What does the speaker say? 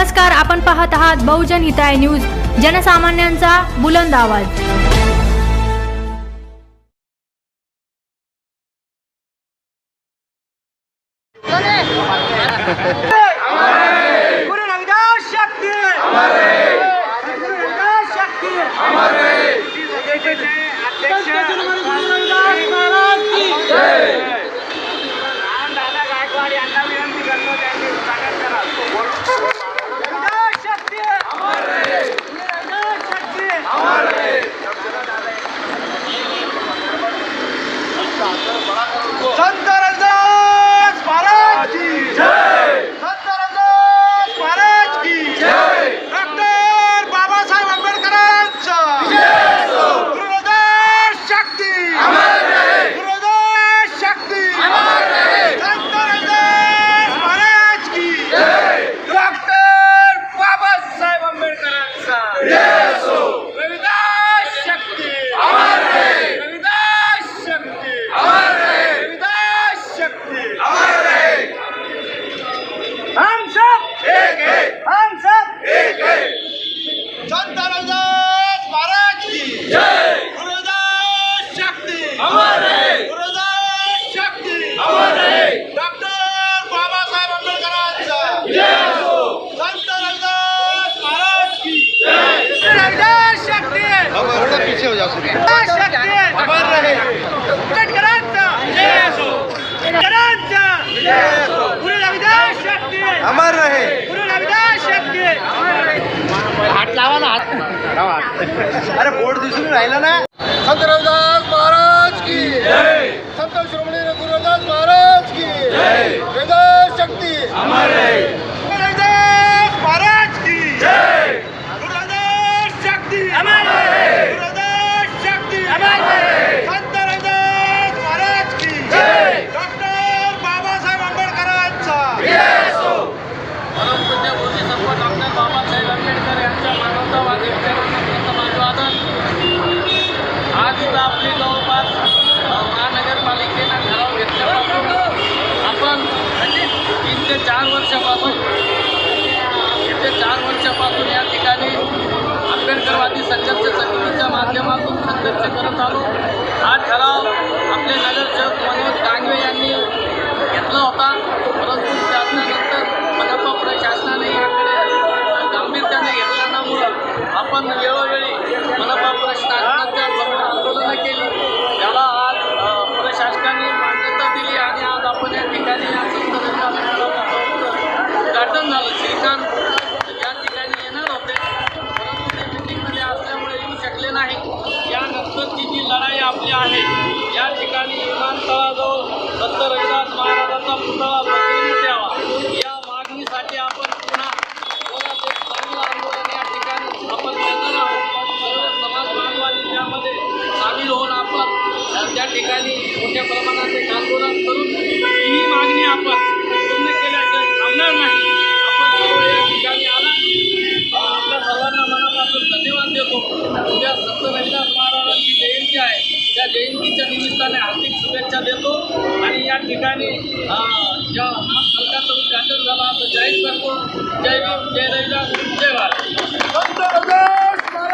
नमस्कार, आपण पाहत आहात बहुजन हिताय न्यूज, जनसामान्यांचा बुलंद आवाज। गुरु रविदास शक्ति गुरु रविदास शक्ति अध्यक्ष गुरु रविदास महाराज की जय। दादा गायकवाड यांना विनंती करतो त्यांनी स्वागत करा। रविदास शक्ति गुरु रविदास शक्ति संत रविदास महाराज की जय। संत रविदास महाराज की जय। डॉक्टर बाबासाहेब आंबेडकरांचा गुरु रविदास शक्ती गुरु रविदास शक्ती संत रविदास महाराज की जय। डॉक्टर बाबासाहेब आंबेडकरांचा रविदास शक्ती रविदास शक्ती रविदास शक्ती। हम सब एक है, हम सब एक है। संत रविदास महाराज की जय। गुरु रविदास शक्ति गुरु रविदास शक्ति डॉक्टर बाबासाहेब आंबेडकरांचा संत रविदास महाराज की जय। रविदास शक्ति थोड़ा पीछे हो जाओ। रविदास शक्ति अमर रहे। आंबेडकरांचा आंबेडकरांचा गुरु रविदास शक्ति अमर रहे। गुरु रविदास शक्ति हात लावा ना, हात अरे बोर्ड दिसून राहिला ना। संत रविदास महाराज की जय। संत श्रोमणी गुरु रविदास महाराज की जय। रविदास शक्ती अमर रहे। गुरु रविदास महाराज की जय। गुरु रविदास शक्ति अमर रहे। गुरु रविदास शक्ति अमर रहे। संत रविदास महाराज की जय। डॉक्टर बाबासाहेब आंबेडकरांचा परमपूज्य बोधिसत्व डॉक्टर बाबासाहेब आंबेडकर यांच्या मानवतावादी विचारांना अभिवादन। आज इथं आपली जवळपास महानगरपालिकेनं ठराव घेतल्यापासून आपण 3 ते 4 वर्षापासून या ठिकाणी आंबेडकरवादी संघर्ष समितीच्या माध्यमातून संघर्ष करत आलो। हा ठराव आपले नगरसेवक मनोज डांगवे यांनी घेतला होता, परंतु त्यानंतर मनपा प्रशासनाने याकडे गांभीर्याने घेतल्यामुळं आपण वेळोवेळी मनपा प्रशासनाच्या समोर आंदोलनं केली। त्याला आज प्रशासनाने मान्यता दिली आणि आज आपण या ठिकाणी या उद्घाटन झालं। श्रीकांत या ठिकाणी येणार होते, परंतु ते मीटिंगमध्ये असल्यामुळे येऊ शकले नाही। यानंतरची जी लढाई आपली आहे, या ठिकाणी विमानतळाजवळ संत रविदास महाराजांचा पुतळा बसवण्यात यावा, या मागणीसाठी आपण पुन्हा जोरात एक चांगलं आंदोलन या ठिकाणी आपण करणार आहोत। सर्व समाज बांधवांनी त्यामध्ये सामील होऊन आपण त्या ठिकाणी मोठ्या प्रमाणात एक आंदोलन करून ही मागणी आपण पूर्ण केल्याशिवाय थांबणार नाही। आपण सर्व या ठिकाणी आला, आपल्या सर्वांना मनापासून धन्यवाद देतो। उद्या संत रविदास महाराजांची जयंती आहे, त्या जयंतीच्या निमित्ताने हार्दिक शुभेच्छा देतो आणि या ठिकाणी ज्या फलकाचं उद्घाटन झालं असं जाहीर करतो। जय भीम, जय रविदास, जय भारत।